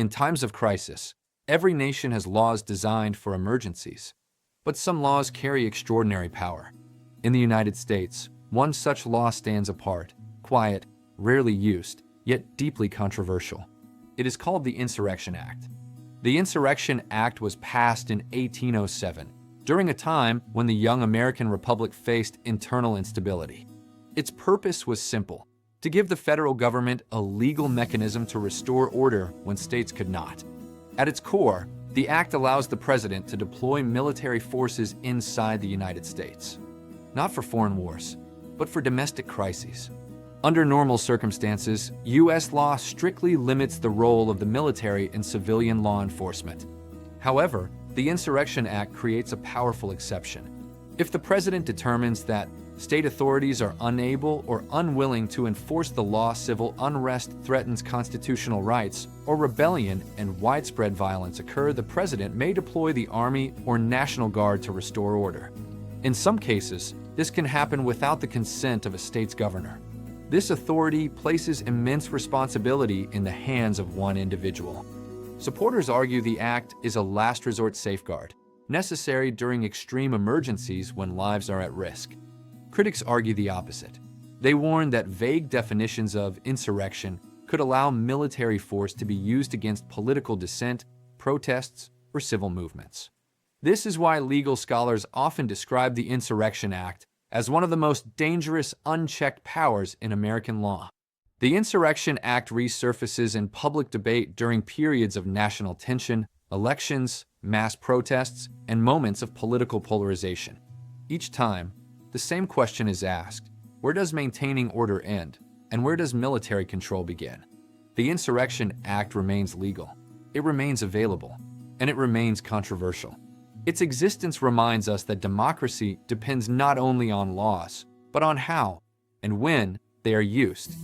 In times of crisis, every nation has laws designed for emergencies. But some laws carry extraordinary power. In the United States, one such law stands apart, quiet, rarely used, yet deeply controversial. It is called the Insurrection Act. The Insurrection Act was passed in 1807, during a time when the young American Republic faced internal instability. Its purpose was simple: to give the federal government a legal mechanism to restore order when states could not. At its core, the act allows the president to deploy military forces inside the United States, not for foreign wars, but for domestic crises. Under normal circumstances, U.S. law strictly limits the role of the military in civilian law enforcement. However, the Insurrection Act creates a powerful exception. If the president determines that state authorities are unable or unwilling to enforce the law, civil unrest threatens constitutional rights, or rebellion and widespread violence occur, the president may deploy the Army or National Guard to restore order. In some cases, this can happen without the consent of a state's governor. This authority places immense responsibility in the hands of one individual. Supporters argue the act is a last resort safeguard, necessary during extreme emergencies when lives are at risk. Critics argue the opposite. They warn that vague definitions of insurrection could allow military force to be used against political dissent, protests, or civil movements. This is why legal scholars often describe the Insurrection Act as one of the most dangerous, unchecked powers in American law. The Insurrection Act resurfaces in public debate during periods of national tension, elections, mass protests, and moments of political polarization. Each time, the same question is asked: where does maintaining order end, and where does military control begin? The Insurrection Act remains legal, it remains available, and it remains controversial. Its existence reminds us that democracy depends not only on laws, but on how and when they are used.